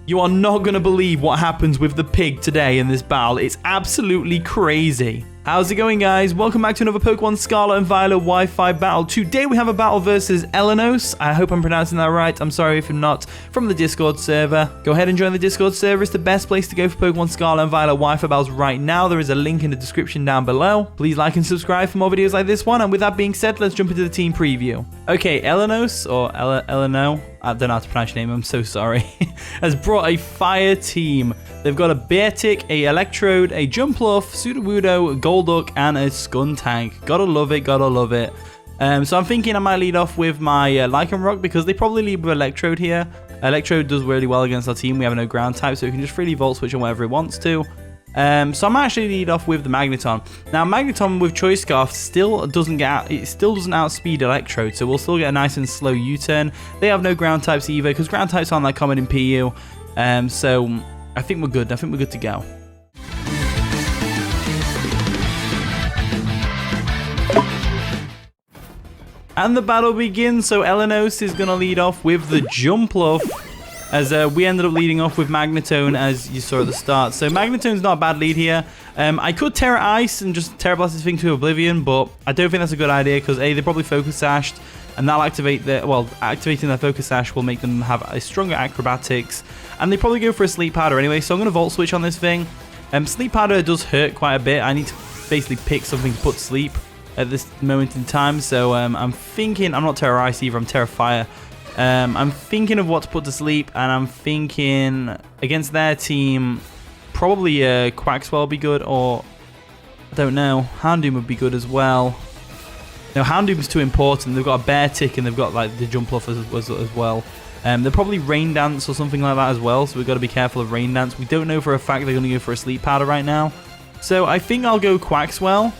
You are not going to believe what happens with the pig today in this battle. It's absolutely crazy. How's it going, guys? Welcome back to another Pokemon Scarlet and Violet Wi-Fi battle. Today we have a battle versus Elanos. I hope I'm pronouncing that right. I'm sorry if I'm not. From the Discord server. Go ahead and join the Discord server. It's the best place to go for Pokemon Scarlet and Violet Wi-Fi battles right now. There is a link in the description down below. Please like and subscribe for more videos like this one. And with that being said, let's jump into the team preview. Okay, Elanos, or Elano, I don't know how to pronounce your name, I'm so sorry, has brought a fire team. They've got a Beartic, a Electrode, a Jumpluff, Sudowoodo, Golduck, and a Skuntank. Gotta love it, gotta love it. So I'm thinking I might lead off with my Lycanroc because they probably lead with Electrode here. Electrode does really well against our team. We have no ground type, so we can just freely Volt Switch on whatever it wants to. So I'm actually lead off with the Magneton. Now Magneton with Choice Scarf still doesn't outspeed Electrode, so we'll still get a nice and slow U-turn. They have no ground types either because ground types aren't that common in PU. So I think we're good. I think we're good to go. And the battle begins. So Elanos is going to lead off with the Jumpluff, as we ended up leading off with Magneton, as you saw at the start. So Magneton's not a bad lead here. I could Tera Ice and just Tera Blast this thing to Oblivion, but I don't think that's a good idea because A, they probably Focus Sashed, and that'll activate their, well, activating their Focus Sash will make them have a stronger Acrobatics, and they probably go for a Sleep Powder anyway, so I'm going to Volt Switch on this thing. Sleep Powder does hurt quite a bit. I need to basically pick something to put to sleep at this moment in time, so I'm thinking, I'm not Tera Ice either, I'm Tera Fire. I'm thinking of what to put to sleep, and I'm thinking against their team, probably Quaxwell would be good, or I don't know, Houndoom would be good as well. No, Houndoom's too important. They've got a Beartic and they've got like the Jumpluff as well. They're probably Rain Dance or something like that as well, so we've got to be careful of Rain Dance. We don't know for a fact they're going to go for a Sleep Powder right now. So I think I'll go Quaxwell.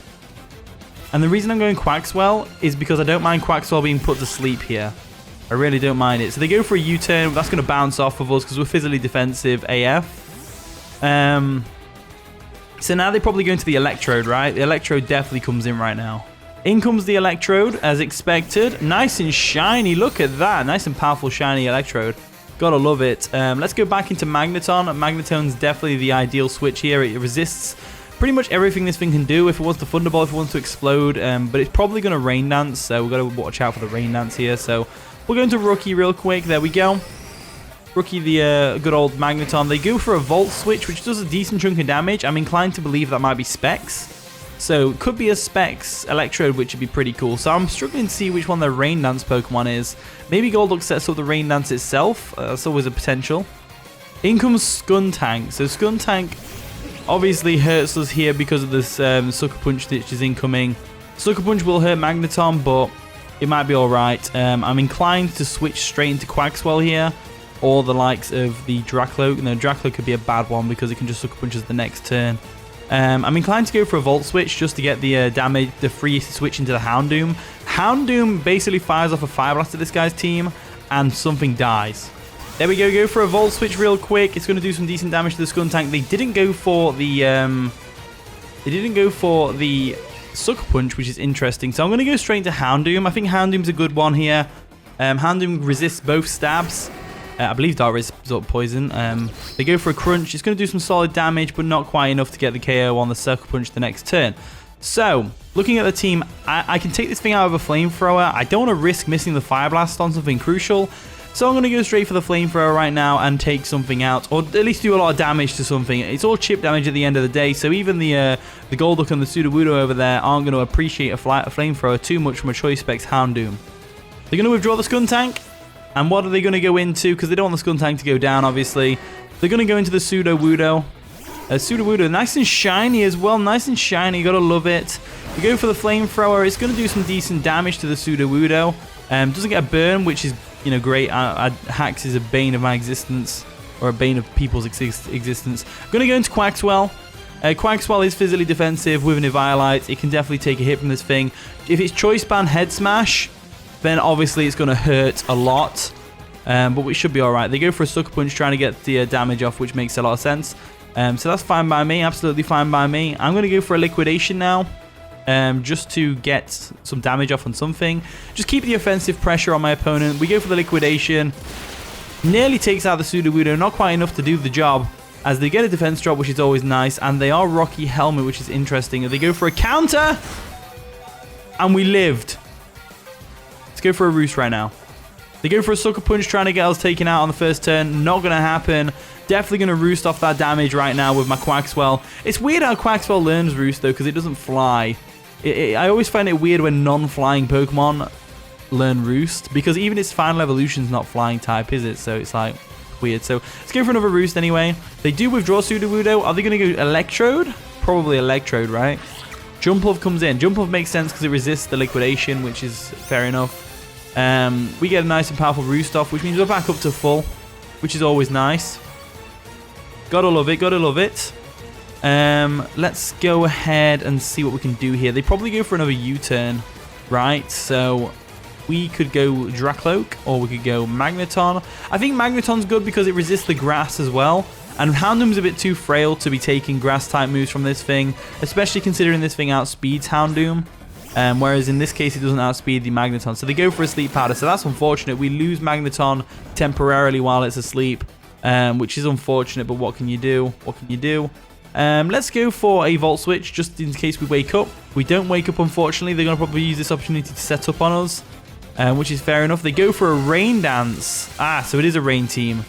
And the reason I'm going Quaxwell is because I don't mind Quaxwell being put to sleep here. I really don't mind it. So they go for a U-turn. That's going to bounce off of us because we're physically defensive AF. So now they probably go into the Electrode, right? The Electrode definitely comes in right now. In comes the Electrode, as expected. Nice and shiny. Look at that. Nice and powerful, shiny Electrode. Gotta love it. Let's go back into Magneton. Magneton's definitely the ideal switch here. It resists pretty much everything this thing can do. If it wants to Thunderbolt, if it wants to explode. But it's probably going to Rain Dance, so we've got to watch out for the Rain Dance here. So we'll go into Rookie real quick. There we go. Rookie, the good old Magneton. They go for a Volt Switch, which does a decent chunk of damage. I'm inclined to believe that might be Specs. So it could be a Specs Electrode, which would be pretty cool. So I'm struggling to see which one their Rain Dance Pokemon is. Maybe Golduck sets up the Rain Dance itself. That's always a potential. In comes Skuntank. So Skuntank obviously hurts us here because of this Sucker Punch which is incoming. Sucker Punch will hurt Magneton, but it might be alright. I'm inclined to switch straight into Quaxwell here, or the likes of the Drakloak. No, Drakloak could be a bad one because it can just Sucker Punch us the next turn. I'm inclined to go for a Volt Switch just to get the damage, the free switch into the Houndoom. Houndoom basically fires off a Fire Blast at this guy's team, and something dies. There we go. Go for a Volt Switch real quick. It's going to do some decent damage to the Skuntank. They didn't go for the Sucker Punch, which is interesting. So I'm going to go straight into Houndoom. I think Houndoom's a good one here. Houndoom resists both stabs. I believe Dark Result Poison. They go for a Crunch. It's going to do some solid damage, but not quite enough to get the KO on the Sucker Punch the next turn. So, looking at the team, I can take this thing out of a Flamethrower. I don't want to risk missing the Fire Blast on something crucial. So I'm going to go straight for the Flamethrower right now and take something out, or at least do a lot of damage to something. It's all chip damage at the end of the day, so even the Golduck and the Sudowoodo over there aren't going to appreciate a Flamethrower too much from a Choice Specs Houndoom. They're going to withdraw the Skuntank. And what are they going to go into? Because they don't want the Skuntank to go down, obviously. They're going to go into the Sudowoodo. Sudowoodo, nice and shiny as well. Nice and shiny. You got to love it. You go for the Flamethrower. It's going to do some decent damage to the Sudowoodo. Doesn't get a burn, which is, you know, great. Hacks is a bane of my existence. Or a bane of people's existence. I'm going to go into Quaxwell. Quaxwell is physically defensive with an Eviolite. It can definitely take a hit from this thing. If it's Choice Band Head Smash, then obviously it's going to hurt a lot, but we should be alright. They go for a Sucker Punch trying to get the damage off, which makes a lot of sense. So that's fine by me, absolutely fine by me. I'm going to go for a Liquidation now, just to get some damage off on something. Just keep the offensive pressure on my opponent. We go for the Liquidation. Nearly takes out the Sudowoodo, not quite enough to do the job, as they get a defense drop, which is always nice, and they are Rocky Helmet, which is interesting. They go for a counter, and we lived. Let's go for a Roost right now. They go for a Sucker Punch, trying to get us taken out on the first turn. Not going to happen. Definitely going to Roost off that damage right now with my Quaxwell. It's weird how Quaxwell learns Roost, though, because it doesn't fly. I always find it weird when non-flying Pokemon learn Roost, because even its final evolution's not flying type, is it? So it's like weird. So let's go for another Roost anyway. They do withdraw Sudowoodo. Are they going to go Electrode? Probably Electrode, right? Jumpluff comes in. Jumpluff makes sense because it resists the liquidation, which is fair enough. We get a nice and powerful Roost off, which means we're back up to full, which is always nice. Gotta love it, gotta love it. Let's go ahead and see what we can do here. They probably go for another U-turn, right? So we could go Drakloak, or we could go Magneton. I think Magneton's good because it resists the grass as well. And Houndoom's a bit too frail to be taking grass-type moves from this thing, especially considering this thing outspeeds Houndoom. Whereas in this case, it doesn't outspeed the Magneton. So they go for a Sleep Powder. So that's unfortunate. We lose Magneton temporarily while it's asleep, which is unfortunate. But what can you do? What can you do? Let's go for a Volt Switch just in case we wake up. We don't wake up, unfortunately. They're going to probably use this opportunity to set up on us, which is fair enough. They go for a Rain Dance. So it is a Rain team.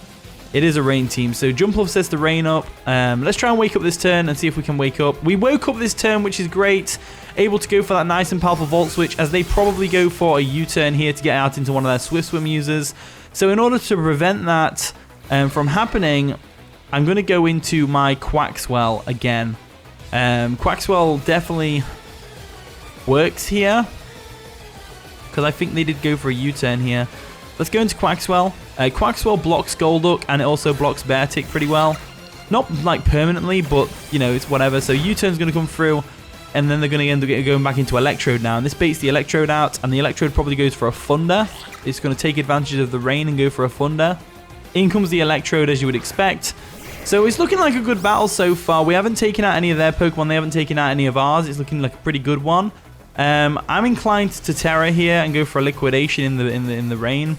It is a Rain team. So Jumpluff sets the Rain up. Let's try and wake up this turn and see if we can wake up. We woke up this turn, which is great. Able to go for that nice and powerful Volt Switch, as they probably go for a U-turn here to get out into one of their Swift Swim users. So in order to prevent that from happening, I'm going to go into my Quaxwell again. Quaxwell definitely works here, because I think they did go for a U-turn here. Let's go into Quaxwell. Quaxwell blocks Golduck, and it also blocks Beartic pretty well. Not like permanently, but you know, it's whatever. So U-turn's going to come through, and then they're going to end up going back into Electrode now. And this baits the Electrode out, and the Electrode probably goes for a Thunder. It's going to take advantage of the rain and go for a Thunder. In comes the Electrode, as you would expect. So it's looking like a good battle so far. We haven't taken out any of their Pokemon. They haven't taken out any of ours. It's looking like a pretty good one. I'm inclined to Tera here and go for a Liquidation in the rain.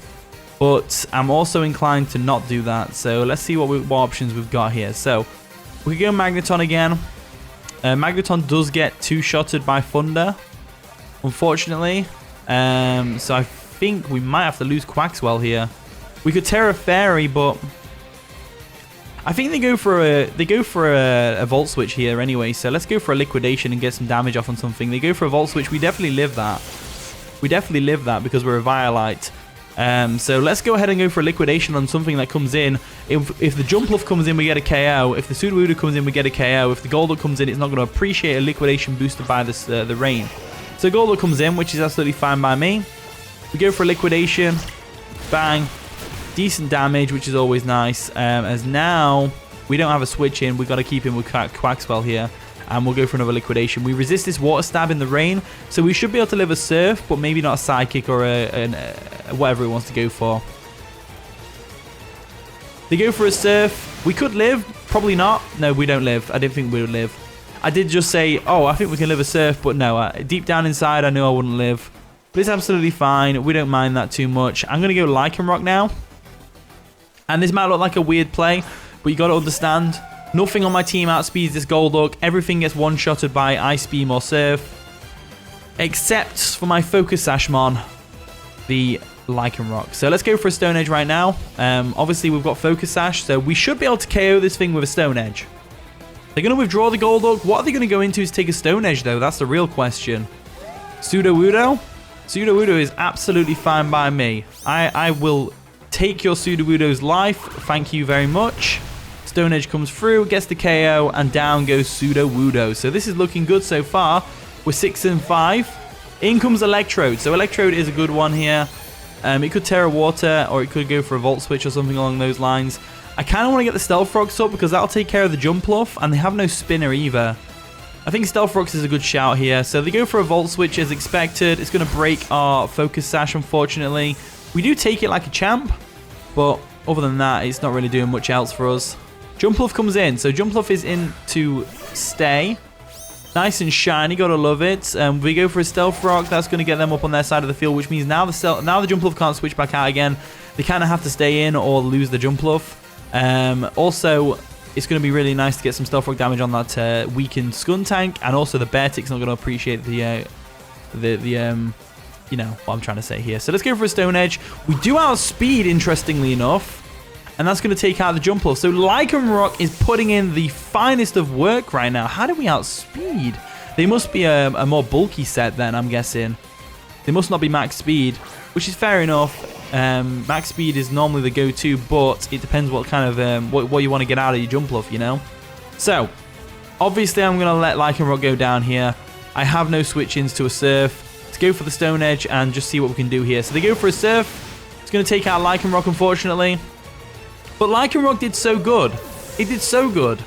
But I'm also inclined to not do that. So let's see what options we've got here. So we can go Magneton again. Magneton does get two-shotted by Thunder, unfortunately. So I think we might have to lose Quaxwell here. We could Tera Fairy, but I think they go for a Volt Switch here anyway. So let's go for a Liquidation and get some damage off on something. They go for a Volt Switch. We definitely live that. We definitely live that because we're a Eviolite. So let's go ahead and go for a Liquidation on something that comes in. If the Jumpluff comes in, we get a KO. If the Sudowoodo comes in, we get a KO. If the Golduck comes in, it's not going to appreciate a Liquidation boosted by this, the rain. So Golduck comes in, which is absolutely fine by me. We go for a Liquidation. Bang. Decent damage, which is always nice. As now, we don't have a switch in. We've got to keep him with Quaxwell here. And we'll go for another Liquidation. We resist this Water Stab in the rain, so we should be able to live a Surf, but maybe not a Psychic or whatever it wants to go for. They go for a Surf. We could live. Probably not. No, we don't live. I didn't think we would live. I did just say, oh, I think we can live a Surf, but no. Deep down inside, I knew I wouldn't live. But it's absolutely fine. We don't mind that too much. I'm going to go Lycanroc now. And this might look like a weird play, but you got to understand, nothing on my team outspeeds this Golduck. Everything gets one-shotted by Ice Beam or Surf, except for my Focus Sashmon, the Lycanroc. So let's go for a Stone Edge right now. Obviously, we've got Focus Sash, so we should be able to KO this thing with a Stone Edge. They're going to withdraw the Golduck. What are they going to go into is take a Stone Edge, though? That's the real question. Sudowoodo? Sudowoodo is absolutely fine by me. I will take your Sudowoodo's life. Thank you very much. Stone Edge comes through, gets the KO, and down goes Sudowoodo. So this is looking good so far. We're 6 and 5. In comes Electrode. So Electrode is a good one here. It could Tera Water, or it could go for a Volt Switch or something along those lines. I kind of want to get the Stealth Rocks up because that'll take care of the Jumpluff, and they have no Spinner either. I think Stealth Rocks is a good shout here. So they go for a Volt Switch as expected. It's going to break our Focus Sash, unfortunately. We do take it like a champ, but other than that, it's not really doing much else for us. Jumpluff comes in. So Jumpluff is in to stay. Nice and shiny, gotta love it. We go for a Stealth Rock. That's going to get them up on their side of the field, which means now the Jumpluff can't switch back out again. They kind of have to stay in or lose the Jumpluff. Also, it's going to be really nice to get some Stealth Rock damage on that weakened Skuntank, and also the Beartic's not going to appreciate the you know what I'm trying to say here. So let's go for a Stone Edge. We do outspeed, interestingly enough, and that's going to take out the Jumpluff. So Lycanroc is putting in the finest of work right now. How do we outspeed? They must be a more bulky set then, I'm guessing. They must not be max speed, which is fair enough. Max speed is normally the go-to, but it depends what kind of what you want to get out of your Jumpluff, you know. So obviously I'm going to let Lycanroc go down here. I have no switch-ins to a Surf. Let's go for the Stone Edge and just see what we can do here. So they go for a Surf. It's going to take out Lycanroc, unfortunately. But Lycanroc did so good. It did so good.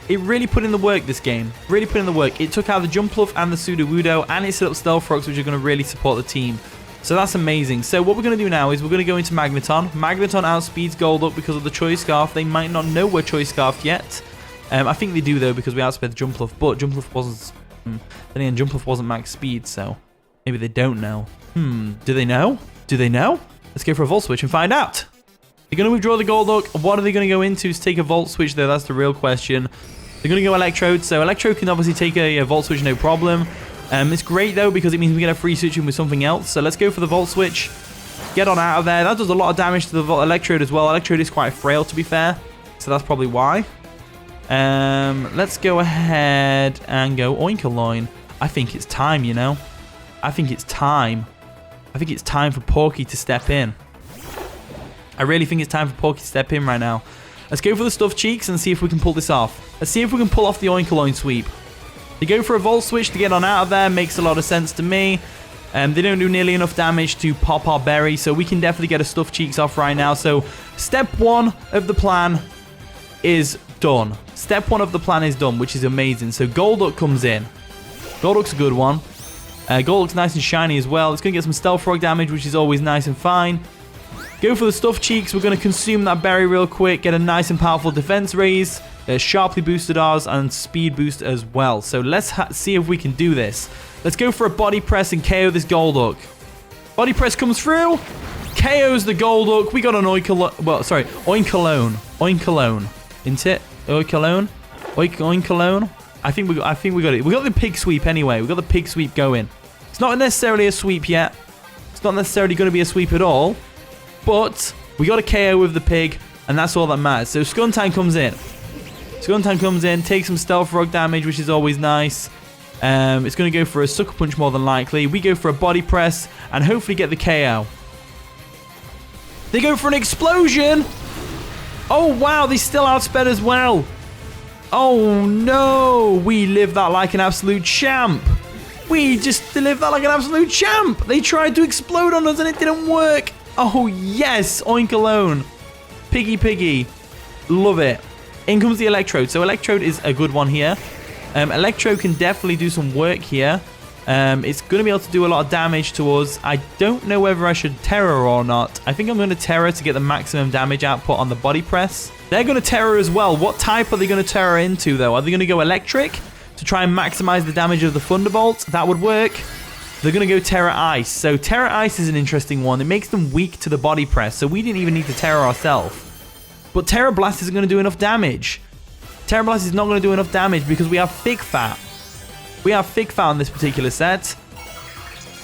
It really put in the work this game. Really put in the work. It took out the Jumpluff and the Sudowoodo, and it set up Stealth Rocks, which are going to really support the team. So that's amazing. So what we're going to do now is we're going to go into Magneton. Magneton outspeeds Golduck because of the Choice Scarf. They might not know we're Choice Scarfed yet. I think they do, though, because we outsped the Jumpluff. But Jumpluff wasn't... then again, Jumpluff wasn't max speed, so maybe they don't know. Do they know? Do they know? Let's go for a Volt Switch and find out. They're going to withdraw the Golduck. What are they going to go into to take a Volt Switch, though? That's the real question. They're going to go Electrode. So Electrode can obviously take a Volt Switch, no problem. It's great, though, because it means we get a free switching with something else. So let's go for the Volt Switch. Get on out of there. That does a lot of damage to the Electrode as well. Electrode is quite frail, to be fair. So that's probably why. Let's go ahead and go Oinkologne. I think it's time, you know. I think it's time. I think it's time for Porky to step in. I really think it's time for Porky to step in right now. Let's go for the Stuffed Cheeks and see if we can pull this off. Let's see if we can pull off the Oinkologne sweep. They go for a Volt Switch to get on out of there. Makes a lot of sense to me. They don't do nearly enough damage to pop our berry, so we can definitely get a Stuffed Cheeks off right now. So step one of the plan is done. Step one of the plan is done, which is amazing. So Golduck comes in. Golduck's a good one. Golduck's nice and shiny as well. It's going to get some Stealth Rock damage, which is always nice and fine. Go for the Stuffed Cheeks. We're going to consume that berry real quick. Get a nice and powerful defense raise. Sharply boosted ours and speed boost as well. So let's see if we can do this. Let's go for a Body Press and KO this Golduck. Body Press comes through. KOs the Golduck. We got an Oinkologne. Well, sorry, Oinkologne. Oinkologne. Isn't it? Oinkologne? Oinkologne? I think we got it. We got the Pig Sweep anyway. We got the Pig Sweep going. It's not necessarily a sweep yet. It's not necessarily going to be a sweep at all. But we got a KO with the Pig, and that's all that matters. So Skuntank comes in. Skuntank comes in, takes some Stealth Rock damage, which is always nice. It's going to go for a Sucker Punch more than likely. We go for a Body Press and hopefully get the KO. They go for an Explosion. Oh, wow. They still outsped as well. Oh, no. We lived that like an absolute champ. We just lived that like an absolute champ. They tried to explode on us and it didn't work. Oh, yes. Oinkologne. Piggy. Love it. In comes the Electrode. So Electrode is a good one here. Electrode can definitely do some work here. It's going to be able to do a lot of damage to us. I don't know whether I should Tera or not. I think I'm going to Tera to get the maximum damage output on the Body Press. They're going to Tera as well. What type are they going to Tera into, though? Are they going to go Electric to try and maximize the damage of the Thunderbolt? That would work. They're going to go Tera Ice. So Tera Ice is an interesting one. It makes them weak to the Body Press, so we didn't even need to Tera ourselves. But Tera Blast isn't going to do enough damage. Tera Blast is not going to do enough damage because we have Thick Fat. We have Thick Fat on this particular set.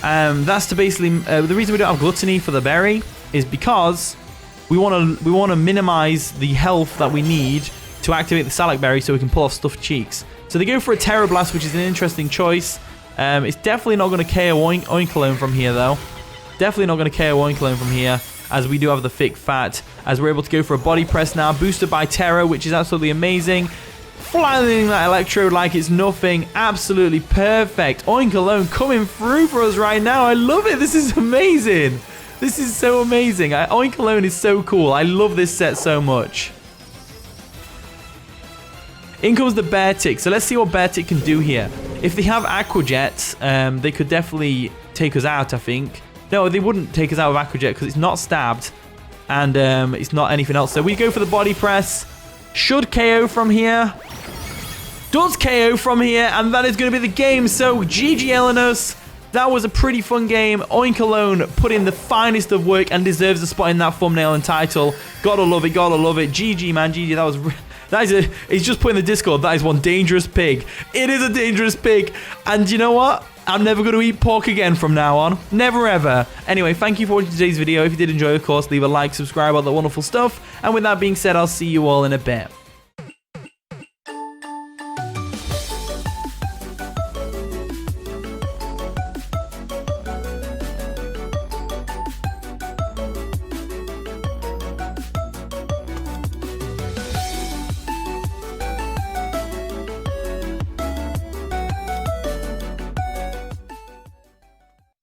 That's to basically... the reason we don't have Gluttony for the berry is because we want to minimize the health that we need to activate the Salac berry so we can pull off Stuffed Cheeks. So they go for a Tera Blast, which is an interesting choice. It's definitely not going to KO Oinkologne from here, though. Definitely not going to KO Oinkologne from here, as we do have the Thick Fat, as we're able to go for a Body Press now, boosted by Tera, which is absolutely amazing. Flying that Electrode like it's nothing. Absolutely perfect. Oinkologne coming through for us right now. I love it. This is amazing. This is so amazing. Oinkologne is so cool. I love this set so much. In comes the Beartic. So let's see what Beartic can do here. If they have Aqua Jet, they could definitely take us out, I think. No, they wouldn't take us out with Aqua Jet because it's not stabbed. And it's not anything else. So we go for the Body Press. Should KO from here. does KO from here, and that is going to be the game. So, GG Elenos. That was a pretty fun game. Oinkologne put in the finest of work and deserves a spot in that thumbnail and title. Gotta love it, gotta love it. GG, man, GG. He's just put in the Discord, that is one dangerous pig. It is a dangerous pig. And you know what? I'm never going to eat pork again from now on. Never ever. Anyway, thank you for watching today's video. If you did enjoy, of course, leave a like, subscribe, all that wonderful stuff. And with that being said, I'll see you all in a bit.